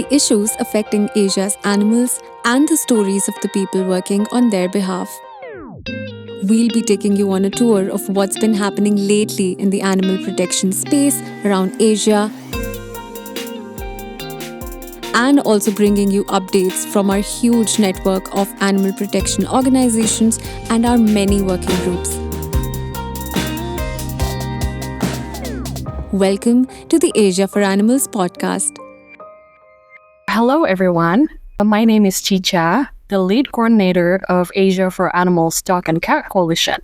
the issues affecting Asia's animals and the stories of the people working on their behalf. We'll be taking you on a tour of what's been happening lately in the animal protection space around Asia and also bringing you updates from our huge network of animal protection organizations and our many working groups. Welcome to the Asia for Animals podcast. Hello, everyone. My name is Cica, the lead coordinator of Asia for Animals Dog and Cat Coalition.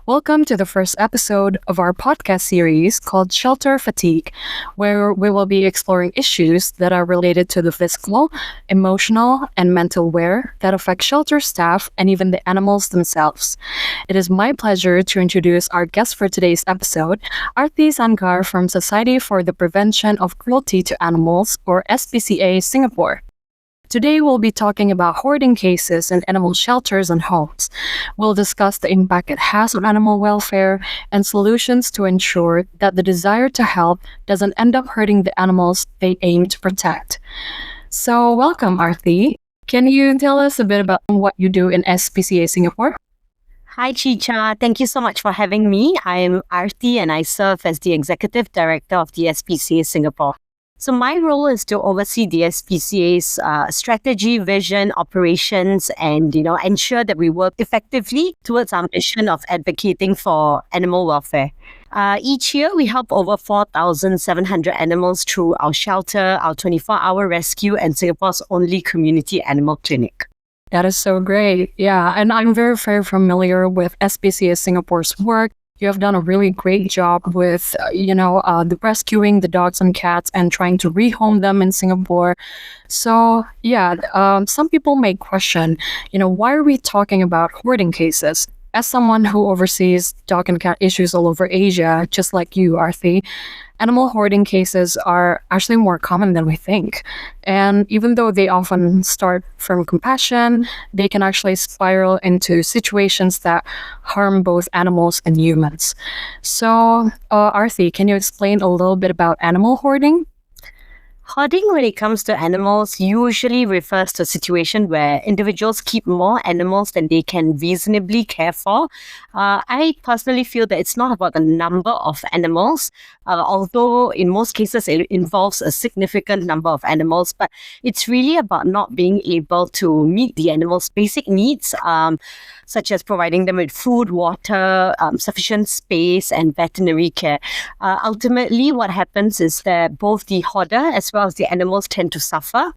Welcome to the first episode of our podcast series called Shelter Fatigue, where we will be exploring issues that are related to the physical, emotional, and mental wear that affect shelter staff and even the animals themselves. It is my pleasure to introduce our guest for today's episode, Aarthi Sankar from Society for the Prevention of Cruelty to Animals, or SPCA Singapore. Today, we'll be talking about hoarding cases in animal shelters and homes. We'll discuss the impact it has on animal welfare and solutions to ensure that the desire to help doesn't end up hurting the animals they aim to protect. So, welcome, Aarthi. Can you tell us a bit about what you do in SPCA Singapore? Hi, Cica. Thank you so much for having me. I am Aarthi and I serve as the Executive Director of the SPCA Singapore. So my role is to oversee the SPCA's strategy, vision, operations, and ensure that we work effectively towards our mission of advocating for animal welfare. Each year, we help over 4,700 animals through our shelter, our 24-hour rescue, and Singapore's only community animal clinic. That is so great. Yeah, and I'm very familiar with SPCA Singapore's work. You have done a really great job with, the rescuing the dogs and cats and trying to rehome them in Singapore. So, some people may question, why are we talking about hoarding cases? As someone who oversees dog and cat issues all over Asia, just like you, Aarthi, animal hoarding cases are actually more common than we think. And even though they often start from compassion, they can actually spiral into situations that harm both animals and humans. So, Aarthi, can you explain a little bit about animal hoarding? Hoarding, when it comes to animals, usually refers to a situation where individuals keep more animals than they can reasonably care for. I personally feel that it's not about the number of animals, although in most cases it involves a significant number of animals, but it's really about not being able to meet the animals' basic needs, such as providing them with food, water, sufficient space, and veterinary care. Ultimately, what happens is that both the hoarder as well as the animals tend to suffer.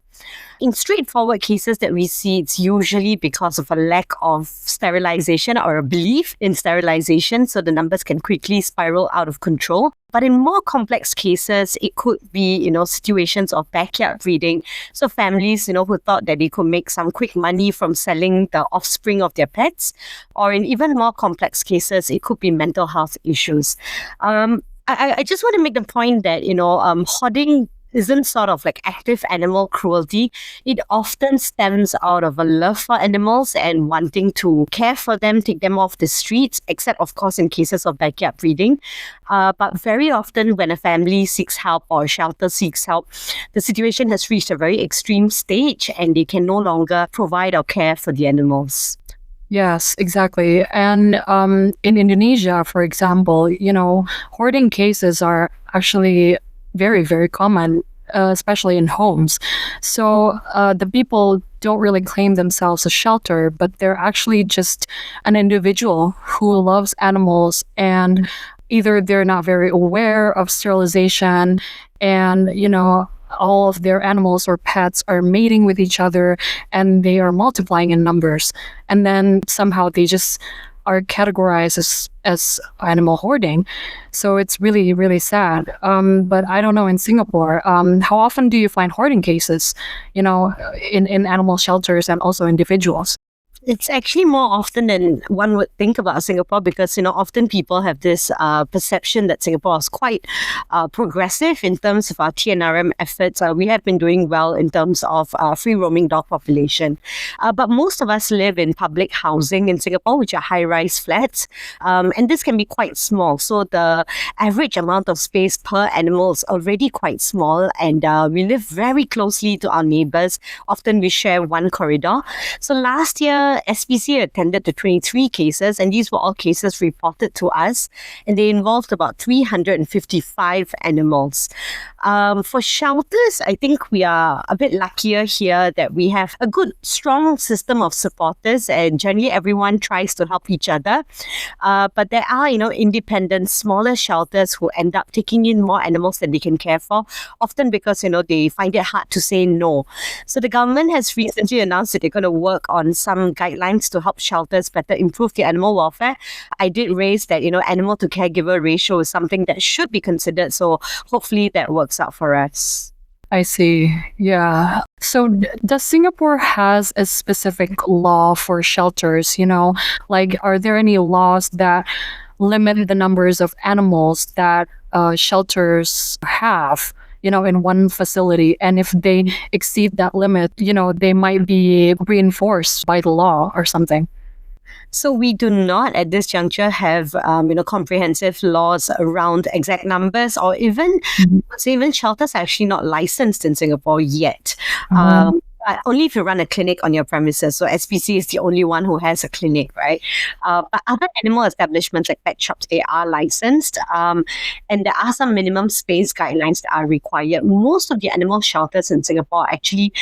In straightforward cases that we see, it's usually because of a lack of sterilization or a belief in sterilization, so the numbers can quickly spiral out of control. But in more complex cases, it could be, situations of backyard breeding. So families, who thought that they could make some quick money from selling the offspring of their pets, or in even more complex cases, it could be mental health issues. I just want to make the point that, hoarding isn't sort of like active animal cruelty. It often stems out of a love for animals and wanting to care for them, take them off the streets, except of course in cases of backyard breeding. But very often when a family seeks help or a shelter seeks help, the situation has reached a very extreme stage and they can no longer provide or care for the animals. Yes, exactly. And in Indonesia, for example, hoarding cases are actually very, very common, especially in homes. So the people don't really claim themselves a shelter, but they're actually just an individual who loves animals, and either they're not very aware of sterilization and, all of their animals or pets are mating with each other and they are multiplying in numbers. And then somehow they just are categorized as animal hoarding. So it's really, really sad. But I don't know, in Singapore, how often do you find hoarding cases, in animal shelters and also individuals? It's actually more often than one would think about Singapore because, often people have this perception that Singapore is quite progressive in terms of our TNRM efforts. We have been doing well in terms of free roaming dog population. But most of us live in public housing in Singapore, which are high-rise flats. And this can be quite small. So the average amount of space per animal is already quite small. And we live very closely to our neighbors. Often we share one corridor. So last year, SPCA attended to 23 cases, and these were all cases reported to us, and they involved about 355 animals. For shelters, I think we are a bit luckier here that we have a good, strong system of supporters, and generally everyone tries to help each other. But there are, independent, smaller shelters who end up taking in more animals than they can care for, often because, they find it hard to say no. So the government has recently announced that they're going to work on some guidelines to help shelters better improve the animal welfare. I did raise that, animal to caregiver ratio is something that should be considered. So hopefully that works out for us. I see. Yeah. So does Singapore has a specific law for shelters? Like, are there any laws that limit the numbers of animals that shelters have? In one facility, and if they exceed that limit, they might be reinforced by the law or something. So we do not at this juncture have, comprehensive laws around exact numbers, or even shelters are actually not licensed in Singapore yet. But only if you run a clinic on your premises. So SPC is the only one who has a clinic, right? But other animal establishments like pet shops, they are licensed. And there are some minimum space guidelines that are required. Most of the animal shelters in Singapore are actually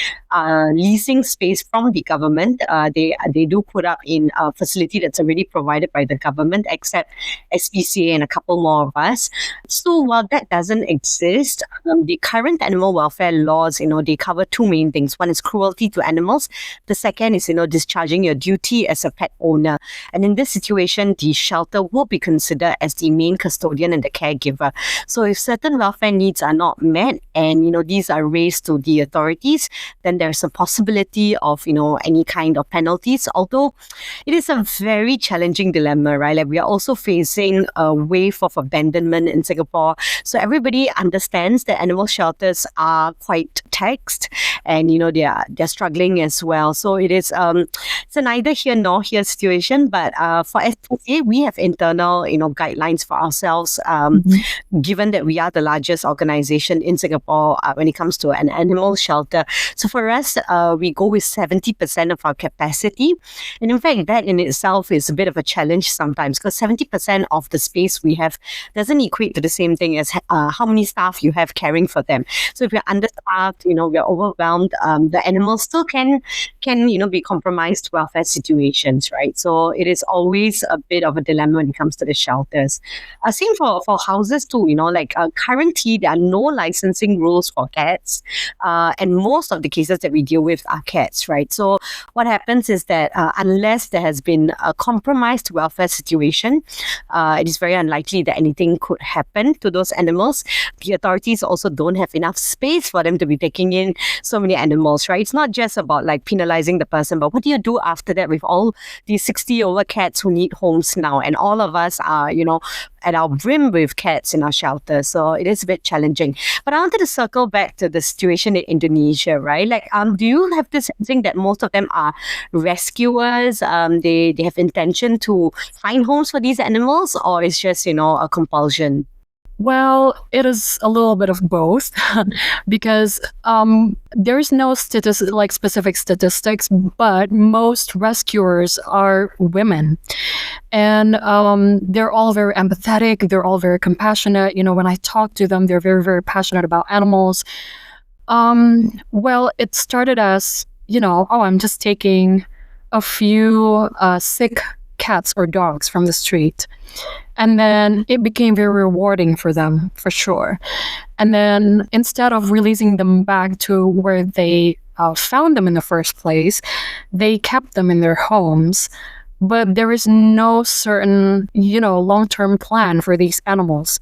leasing space from the government. They do put up in a facility that's already provided by the government, except SPCA and a couple more of us. So while that doesn't exist, the current animal welfare laws, they cover two main things. One is cruelty to animals. The second is, discharging your duty as a pet owner. And in this situation, the shelter will be considered as the main custodian and the caregiver. So if certain welfare needs are not met and, these are raised to the authorities, then there's a possibility of, any kind of penalties. Although it is a very challenging dilemma, right? Like, we are also facing a wave of abandonment in Singapore. So everybody understands that animal shelters are quite taxed and, they're struggling as well. So it's a neither here nor here situation. But for SPCA, we have internal, guidelines for ourselves, given that we are the largest organization in Singapore when it comes to an animal shelter. So for us, we go with 70% of our capacity. And in fact, that in itself is a bit of a challenge sometimes, because 70% of the space we have doesn't equate to the same thing as how many staff you have caring for them. So if you're understaffed, we're overwhelmed, the animals still can be compromised welfare situations, right? So it is always a bit of a dilemma when it comes to the shelters. Same for houses too, currently there are no licensing rules for cats, and most of the cases that we deal with are cats, right? So what happens is that unless there has been a compromised welfare situation, it is very unlikely that anything could happen to those animals. The authorities also don't have enough space for them to be taking in so many animals, right? It's not just about like penalizing the person, but what do you do after that with all these 60 over cats who need homes now? And all of us are, at our brim with cats in our shelter. So it is a bit challenging. But I wanted to circle back to the situation in Indonesia, right? Like, do you have this sensing that most of them are rescuers? They have intention to find homes for these animals, or it's just, a compulsion? Well, it is a little bit of both because there's no specific statistics, but most rescuers are women. And they're all very empathetic. They're all very compassionate. When I talk to them, they're very, very passionate about animals. Well, it started as, I'm just taking a few sick cats or dogs from the street. And then it became very rewarding for them, for sure. And then instead of releasing them back to where they found them in the first place, they kept them in their homes. But there is no certain, long-term plan for these animals.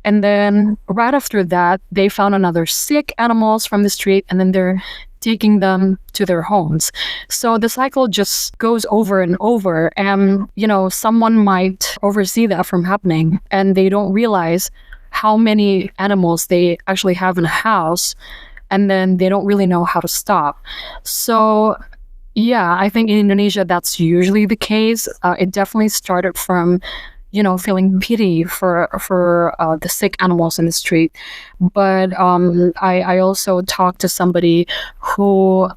And then right after that, they found another sick animals from the street, and then they're taking them to their homes. So the cycle just goes over and over. And, someone might oversee that from happening and they don't realize how many animals they actually have in a house. And then they don't really know how to stop. So, yeah, I think in Indonesia, that's usually the case. It definitely started from feeling pity for the sick animals in the street. But I also talked to somebody who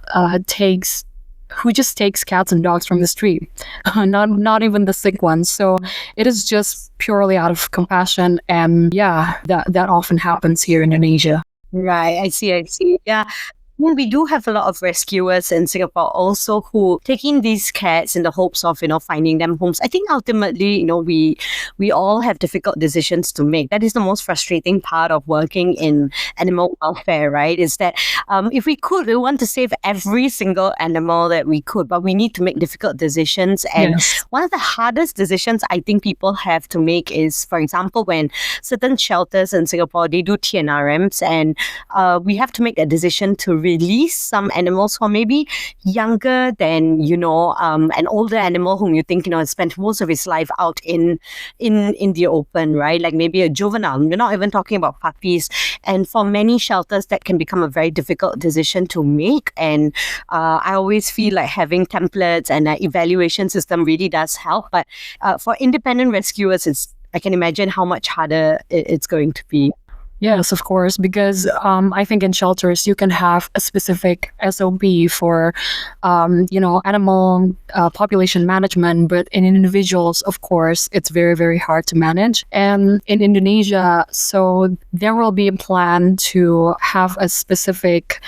just takes cats and dogs from the street, not even the sick ones. So it is just purely out of compassion, and yeah, that often happens here in Indonesia. Right, I see. Yeah. Well, we do have a lot of rescuers in Singapore also who taking these cats in the hopes of, finding them homes. I think ultimately, we all have difficult decisions to make. That is the most frustrating part of working in animal welfare, right? Is that if we could, we want to save every single animal that we could, but we need to make difficult decisions. And Yes. one of the hardest decisions I think people have to make is, for example, when certain shelters in Singapore, they do TNRMs, and we have to make a decision to release some animals who are maybe younger than an older animal whom you think has spent most of his life out in the open, right? Like maybe a juvenile. We're not even talking about puppies. And for many shelters, that can become a very difficult decision to make. And I always feel like having templates and an evaluation system really does help. But for independent rescuers, I can imagine how much harder it's going to be. Yes, of course, because I think in shelters you can have a specific SOP for, animal population management, but in individuals, of course, it's very, very hard to manage. And in Indonesia, so there will be a plan to have a specific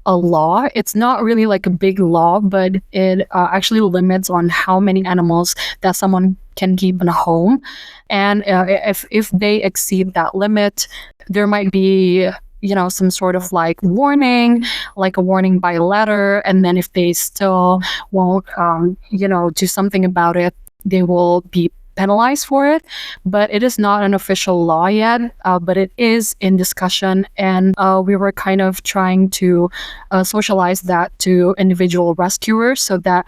law. It's not really like a big law, but it actually limits on how many animals that someone can keep in a home. And if they exceed that limit, there might be some sort of like a warning by letter. And then if they still won't do something about it, they will be penalized for it. But it is not an official law yet, but it is in discussion. And we were kind of trying to socialize that to individual rescuers so that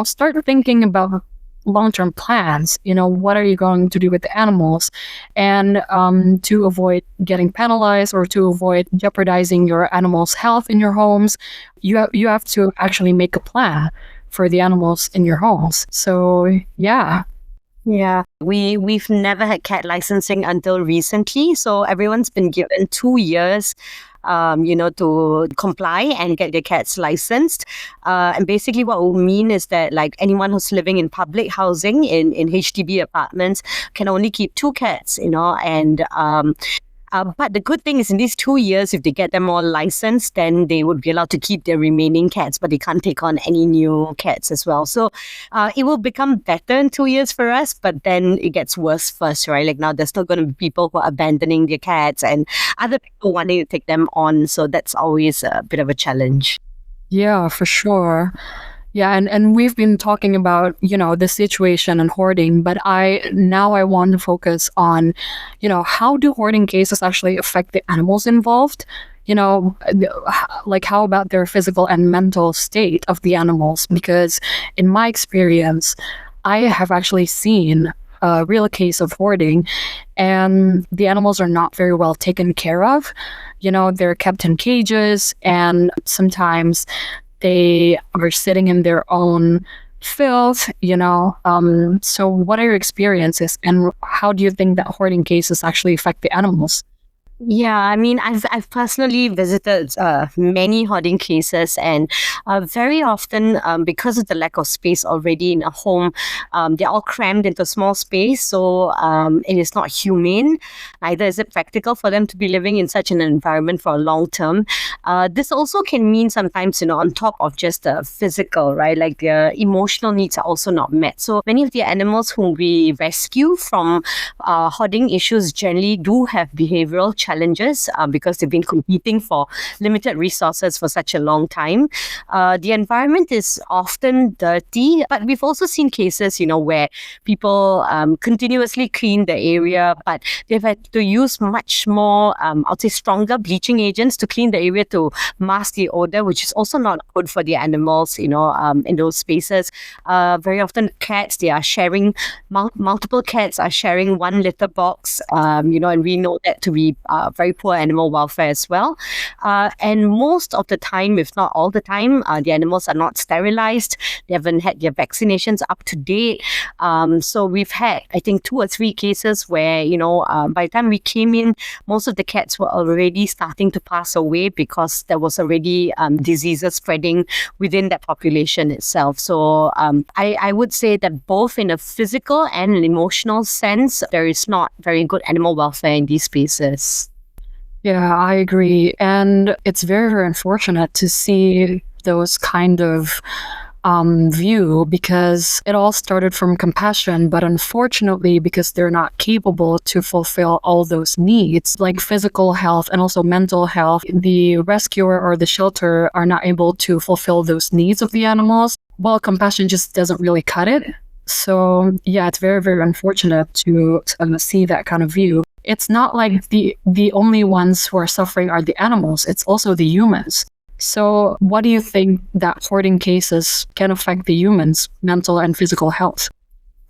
start thinking about long-term plans. What are you going to do with the animals? And to avoid getting penalized or to avoid jeopardizing your animals' health in your homes, you have to actually make a plan for the animals in your homes. So yeah. Yeah, we've never had cat licensing until recently. So everyone's been given 2 years, to comply and get their cats licensed. And basically what it will mean is that like anyone who's living in public housing in HDB apartments can only keep 2 cats, and but the good thing is in these 2 years, if they get them all licensed, then they would be allowed to keep their remaining cats, but they can't take on any new cats as well. So it will become better in 2 years for us, but then it gets worse first, right? Like now there's still going to be people who are abandoning their cats and other people wanting to take them on. So that's always a bit of a challenge. Yeah, for sure. Yeah, and we've been talking about, the situation and hoarding, but I want to focus on, how do hoarding cases actually affect the animals involved? Like how about their physical and mental state of the animals? Because in my experience, I have actually seen a real case of hoarding, and the animals are not very well taken care of. They're kept in cages, and sometimes they are sitting in their own filth, So what are your experiences, and how do you think that hoarding cases actually affect the animals? Yeah, I mean, I've personally visited many hoarding cases, and very often because of the lack of space already in a home, they're all crammed into a small space. So it is not humane. Neither is it practical for them to be living in such an environment for a long term. This also can mean sometimes, on top of just the physical, right? Like their emotional needs are also not met. So many of the animals whom we rescue from hoarding issues generally do have behavioral challenges challenges because they've been competing for limited resources for such a long time. The environment is often dirty, but we've also seen cases, where people continuously clean the area, but they've had to use much more, I'd say, stronger bleaching agents to clean the area to mask the odor, which is also not good for the animals, in those spaces. Very often cats, they are sharing, multiple cats are sharing one litter box, and we know that to be very poor animal welfare as well. And most of the time, if not all the time, the animals are not sterilized. They haven't had their vaccinations up to date. So we've had, I think, 2 or 3 cases where, by the time we came in, most of the cats were already starting to pass away because there was already diseases spreading within that population itself. So I would say that both in a physical and an emotional sense, there is not very good animal welfare in these spaces. Yeah, I agree. And it's very, very unfortunate to see those kind of view, because it all started from compassion, but unfortunately, because they're not capable to fulfill all those needs, like physical health and also mental health, the rescuer or the shelter are not able to fulfill those needs of the animals. Well, compassion just doesn't really cut it. So yeah, it's very, very unfortunate to see that kind of view. It's not like the only ones who are suffering are the animals, it's also the humans. So what do you think that hoarding cases can affect the humans' mental and physical health?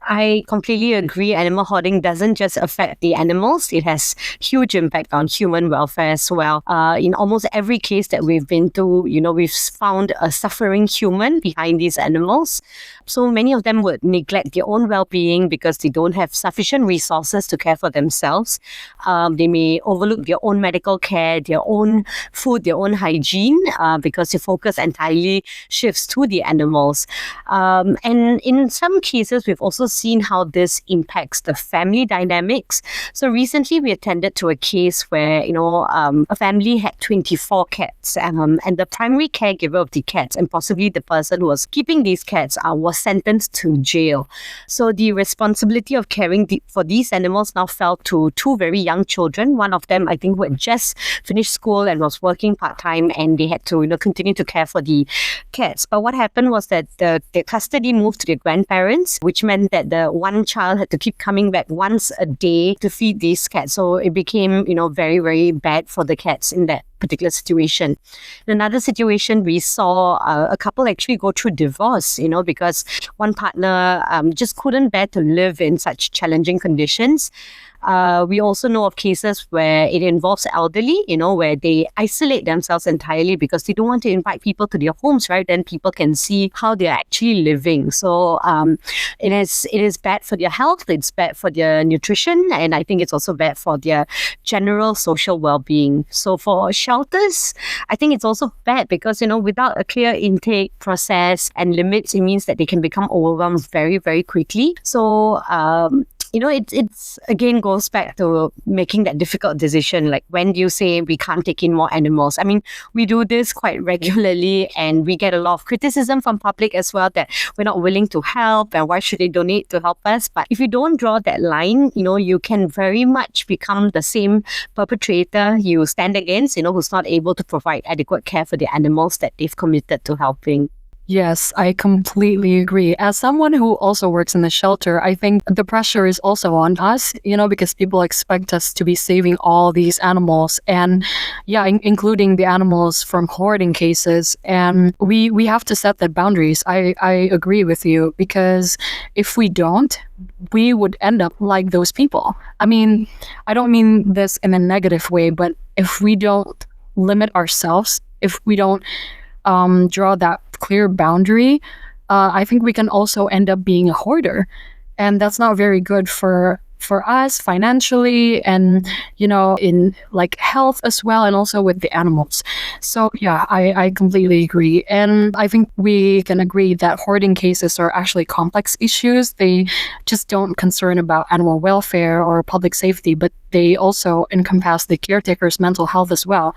I completely agree. Animal hoarding doesn't just affect the animals, it has huge impact on human welfare as well. In almost every case that we've been to, we've found a suffering human behind these animals. So many of them would neglect their own well-being because they don't have sufficient resources to care for themselves. They may overlook their own medical care, their own food, their own hygiene, because the focus entirely shifts to the animals. And in some cases, we've also seen how this impacts the family dynamics. So recently we attended to a case where, a family had 24 cats, and the primary caregiver of the cats, and possibly the person who was keeping these cats, was sentenced to jail. So the responsibility of caring for these animals now fell to 2 very young children. One of them, I think, who had just finished school and was working part-time, and they had to, continue to care for the cats. But what happened was that the custody moved to the grandparents, which meant that the one child had to keep coming back once a day to feed these cats. So it became, very, very bad for the cats in that particular situation. In another situation, we saw a couple actually go through divorce, because one partner just couldn't bear to live in such challenging conditions. We also know of cases where it involves elderly, where they isolate themselves entirely because they don't want to invite people to their homes, right? Then people can see how they're actually living. So it is bad for their health, it's bad for their nutrition, and I think it's also bad for their general social well-being. So for shelters, I think it's also bad because, without a clear intake process and limits, it means that they can become overwhelmed very, very quickly. So it's again goes back to making that difficult decision. Like, when do you say we can't take in more animals? I mean, we do this quite regularly and we get a lot of criticism from public as well that we're not willing to help and why should they donate to help us? But if you don't draw that line, you can very much become the same perpetrator you stand against, who's not able to provide adequate care for the animals that they've committed to helping. Yes, I completely agree. As someone who also works in the shelter, I think the pressure is also on us, because people expect us to be saving all these animals and including the animals from hoarding cases. And we have to set that boundaries. I agree with you, because if we don't, we would end up like those people. I mean, I don't mean this in a negative way, but if we don't limit ourselves, if we don't draw that clear boundary, I think we can also end up being a hoarder, and that's not very good for us financially and in like health as well, and also with the animals. So yeah, I completely agree, and I think we can agree that hoarding cases are actually complex issues. They just don't concern about animal welfare or public safety, but they also encompass the caretaker's mental health as well.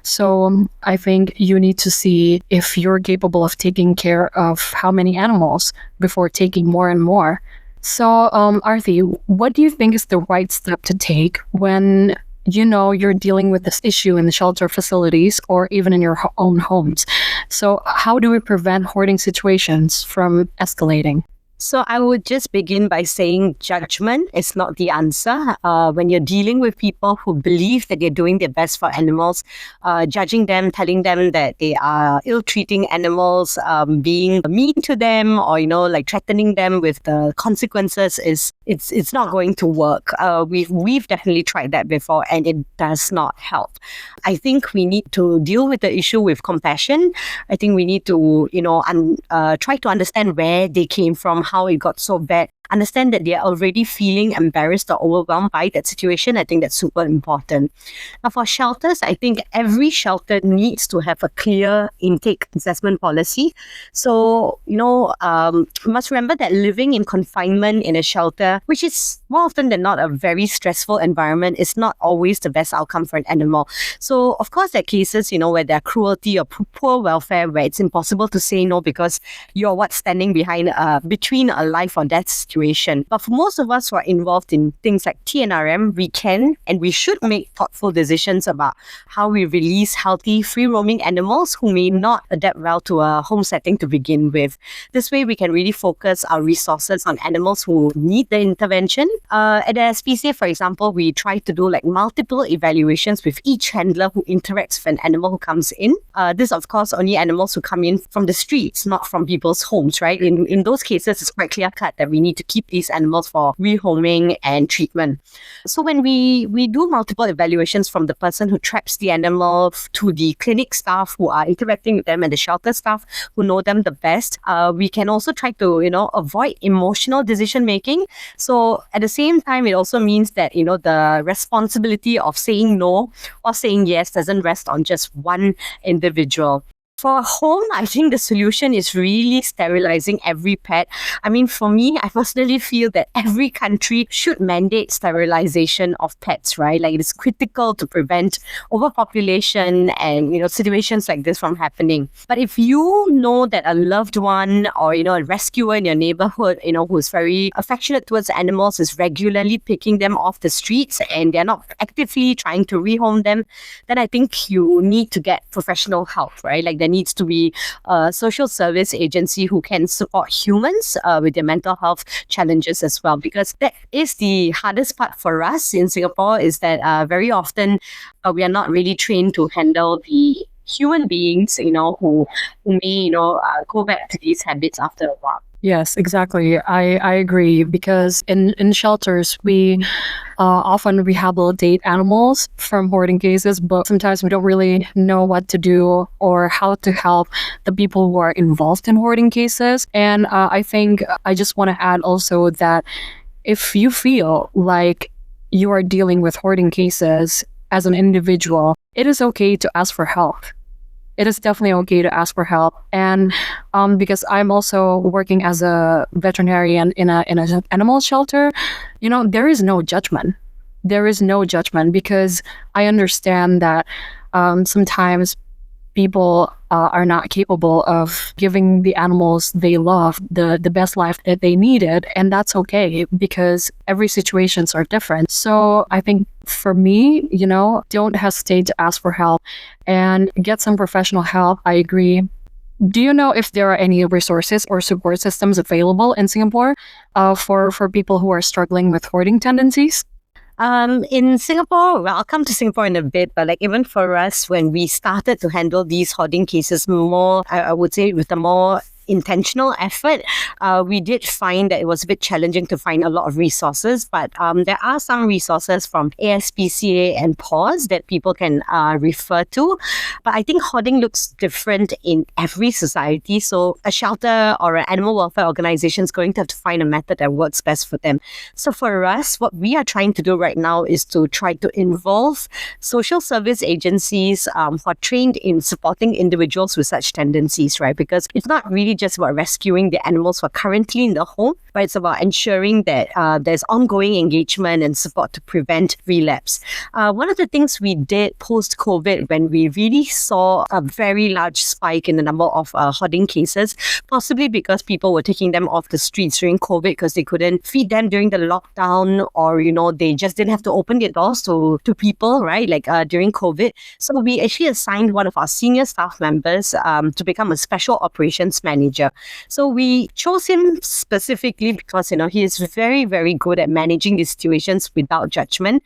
So I think you need to see if you're capable of taking care of how many animals before taking more and more. So, Aarthi, what do you think is the right step to take when you're dealing with this issue in the shelter facilities or even in your own homes. So how do we prevent hoarding situations from escalating? So I would just begin by saying judgment is not the answer. When you're dealing with people who believe that they're doing their best for animals, judging them, telling them that they are ill-treating animals, being mean to them, or like threatening them with the consequences it's not going to work. We've definitely tried that before, and it does not help. I think we need to deal with the issue with compassion. I think we need to try to understand where they came from, how it got so bad, understand that they're already feeling embarrassed or overwhelmed by that situation. I think that's super important. Now, for shelters, I think every shelter needs to have a clear intake assessment policy. So, we must remember that living in confinement in a shelter, which is more often than not a very stressful environment, is not always the best outcome for an animal. So, of course, there are cases, where there are cruelty or poor welfare, where it's impossible to say no because you're what's standing between a life or death situation. But for most of us who are involved in things like TNRM, we can and we should make thoughtful decisions about how we release healthy, free-roaming animals who may not adapt well to a home setting to begin with. This way, we can really focus our resources on animals who need the intervention. At the SPCA, for example, we try to do multiple evaluations with each handler who interacts with an animal who comes in. This, of course, only animals who come in from the streets, not from people's homes, right? In those cases, it's quite clear-cut that we need to keep these animals for rehoming and treatment. So when we do multiple evaluations, from the person who traps the animal to the clinic staff who are interacting with them and the shelter staff who know them the best, we can also try to avoid emotional decision making. So at the same time, it also means that the responsibility of saying no or saying yes doesn't rest on just one individual. For home, I think the solution is really sterilizing every pet. I mean, for me, I personally feel that every country should mandate sterilization of pets, right? It is critical to prevent overpopulation and, situations like this from happening. But if you know that a loved one or, a rescuer in your neighborhood, who's very affectionate towards animals, is regularly picking them off the streets and they're not actively trying to rehome them, then I think you need to get professional help, right? There needs to be a social service agency who can support humans with their mental health challenges as well, because that is the hardest part for us in Singapore, is that very often we are not really trained to handle the human beings, who may, go back to these habits after a while. Yes, exactly. I agree, because in shelters, we often rehabilitate animals from hoarding cases, but sometimes we don't really know what to do or how to help the people who are involved in hoarding cases. And I think I just want to add also that if you feel like you are dealing with hoarding cases as an individual, it is okay to ask for help. It is definitely okay to ask for help. And because I'm also working as a veterinarian in an animal shelter, there is no judgment. There is no judgment, because I understand that sometimes people are not capable of giving the animals they love the best life that they needed. And that's okay, because every situations are different. So I think for me, don't hesitate to ask for help and get some professional help. I agree. Do you know if there are any resources or support systems available in Singapore for people who are struggling with hoarding tendencies? In Singapore, well, I'll come to Singapore in a bit, but even for us, when we started to handle these hoarding cases more, I would say with a more intentional effort, we did find that it was a bit challenging to find a lot of resources, but there are some resources from ASPCA and PAWS that people can refer to. But I think hoarding looks different in every society, so a shelter or an animal welfare organization is going to have to find a method that works best for them. So for us, what we are trying to do right now is to try to involve social service agencies who are trained in supporting individuals with such tendencies, right? Because it's not really just about rescuing the animals who are currently in the home, but it's about ensuring that there's ongoing engagement and support to prevent relapse. One of the things we did post-COVID, when we really saw a very large spike in the number of hoarding cases, possibly because people were taking them off the streets during COVID because they couldn't feed them during the lockdown, or they just didn't have to open their doors to people, right? Like during COVID. So we actually assigned one of our senior staff members to become a special operations manager. So we chose him specifically because he is very, very good at managing these situations without judgment.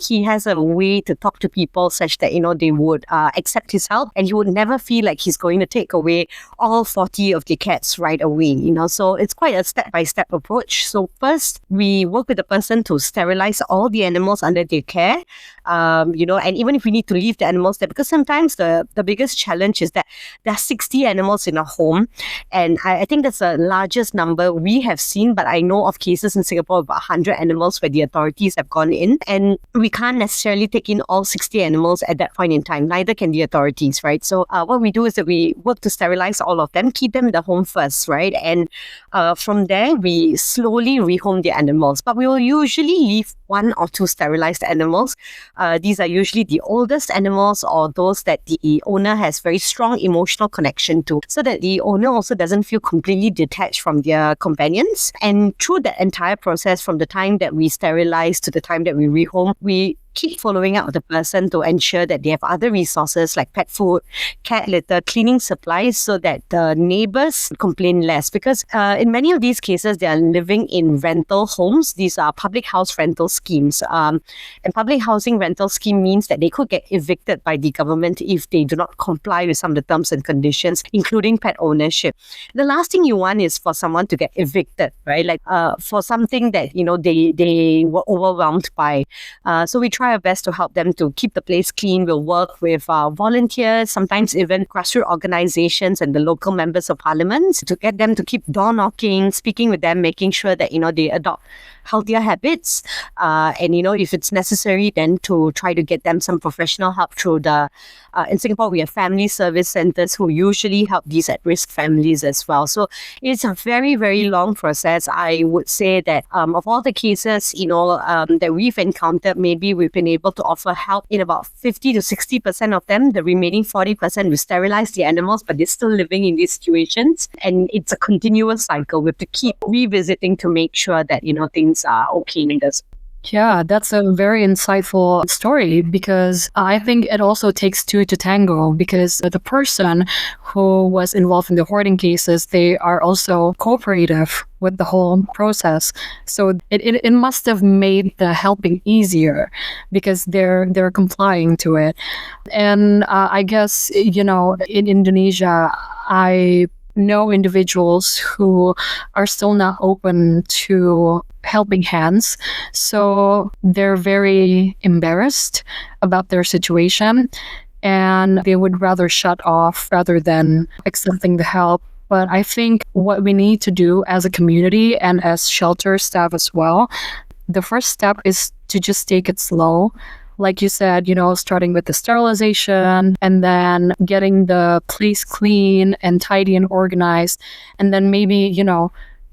He has a way to talk to people such that they would accept his help, and he would never feel like he's going to take away all 40 of the cats right away. So it's quite a step-by-step approach. So first, we work with the person to sterilize all the animals under their care. And even if we need to leave the animals there, because sometimes the biggest challenge is that there are 60 animals in a home, and I think that's the largest number we have seen, but I know of cases in Singapore of about 100 animals where the authorities have gone in, and we can't necessarily take in all 60 animals at that point in time. Neither can the authorities, right? So what we do is that we work to sterilize all of them, keep them in the home first, right? And from there, we slowly rehome the animals, but we will usually leave 1 or 2 sterilized animals. These are usually the oldest animals, or those that the owner has very strong emotional connection to, so that the owner also doesn't feel completely detached from their companions. And through that entire process, from the time that we sterilize to the time that we rehome, we keep following up with the person to ensure that they have other resources like pet food, cat litter, cleaning supplies, so that the neighbors complain less. Because in many of these cases, they are living in rental homes. These are public house rental schemes. And public housing rental scheme means that they could get evicted by the government if they do not comply with some of the terms and conditions, including pet ownership. The last thing you want is for someone to get evicted, right? Like for something that they were overwhelmed by. So we try our best to help them to keep the place clean. We'll work with volunteers, sometimes even grassroots organizations and the local members of parliament, to get them to keep door knocking, speaking with them, making sure that they adopt healthier habits, and if it's necessary, then to try to get them some professional help through the in Singapore we have family service centers who usually help these at-risk families as well. So it's a very, very long process. I would say that of all the cases that we've encountered, maybe we've been able to offer help in about 50 to 60% of them. The remaining 40%, we sterilize the animals, but they're still living in these situations, and it's a continuous cycle. We have to keep revisiting to make sure that things are okay in this. Yeah, that's a very insightful story, because I think it also takes 2 to tango, because the person who was involved in the hoarding cases, they are also cooperative with the whole process. So it must have made the helping easier, because they're complying to it. And I guess, in Indonesia, I know individuals who are still not open to helping hands. So they're very embarrassed about their situation, and they would rather shut off rather than accepting the help. But I think what we need to do as a community and as shelter staff as well, the first step is to just take it slow. Like you said, starting with the sterilization, and then getting the place clean and tidy and organized, and then maybe,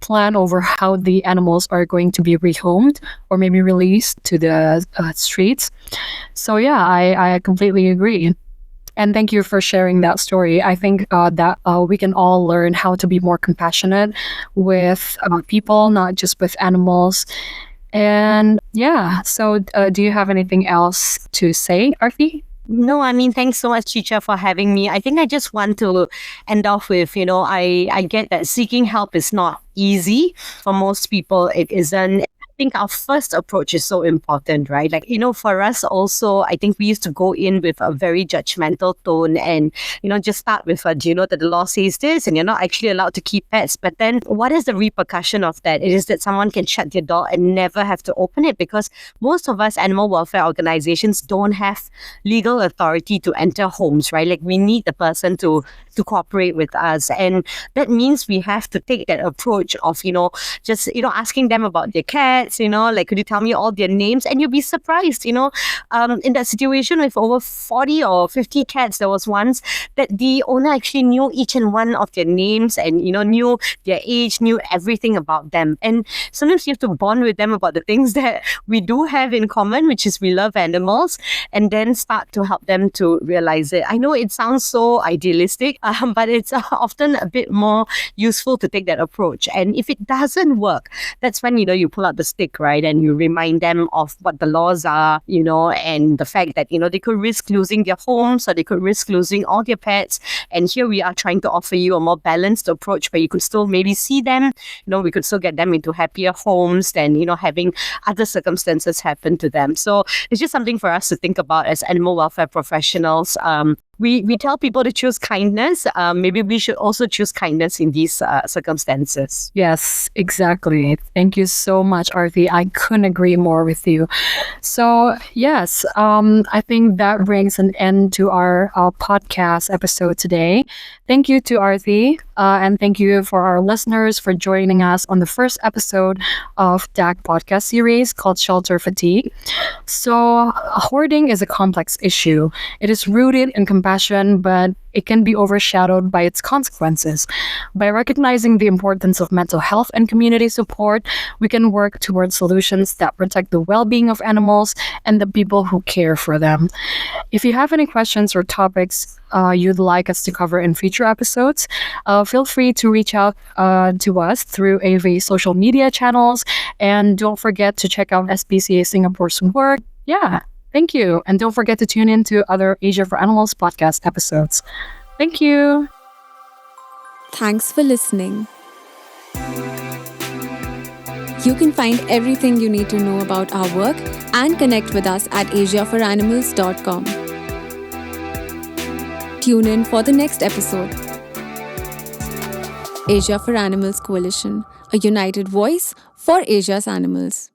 plan over how the animals are going to be rehomed or maybe released to the streets. So yeah, I completely agree. And thank you for sharing that story. I think that we can all learn how to be more compassionate with people, not just with animals. And yeah, so do you have anything else to say, Aarthi? No, thanks so much, Cica, for having me. I think I just want to end off with, I get that seeking help is not easy. For most people, it isn't. I think our first approach is so important, right? Like, for us also, I think we used to go in with a very judgmental tone and, just start with, do you know that the law says this and you're not actually allowed to keep pets? But then what is the repercussion of that? It is that someone can shut their door and never have to open it, because most of us animal welfare organizations don't have legal authority to enter homes, right? Like, we need the person to cooperate with us. And that means we have to take that approach of, just, asking them about their cat, pets, like could you tell me all their names? And you'll be surprised, in that situation with over 40 or 50 cats, there was once that the owner actually knew each and one of their names and, knew their age, knew everything about them. And sometimes you have to bond with them about the things that we do have in common, which is we love animals, and then start to help them to realize it. I know it sounds so idealistic, but it's often a bit more useful to take that approach. And if it doesn't work, that's when, you pull out the stick, right? And you remind them of what the laws are, and the fact that, they could risk losing their homes or they could risk losing all their pets. And here we are trying to offer you a more balanced approach where you could still maybe see them, we could still get them into happier homes than, having other circumstances happen to them. So it's just something for us to think about as animal welfare professionals. We tell people to choose kindness. Maybe we should also choose kindness in these circumstances. Yes, exactly. Thank you so much, Aarthi. I couldn't agree more with you. So, yes, I think that brings an end to our podcast episode today. Thank you to Aarthi, and thank you for our listeners for joining us on the first episode of DACC podcast series called Shelter Fatigue. So, hoarding is a complex issue. It is rooted in compassion, but it can be overshadowed by its consequences. By recognizing the importance of mental health and community support, we can work towards solutions that protect the well-being of animals and the people who care for them. If you have any questions or topics you'd like us to cover in future episodes, feel free to reach out to us through AV's social media channels, and don't forget to check out SPCA Singapore's work. Yeah. Thank you. And don't forget to tune in to other Asia for Animals podcast episodes. Thank you. Thanks for listening. You can find everything you need to know about our work and connect with us at asiaforanimals.com. Tune in for the next episode. Asia for Animals Coalition, a united voice for Asia's animals.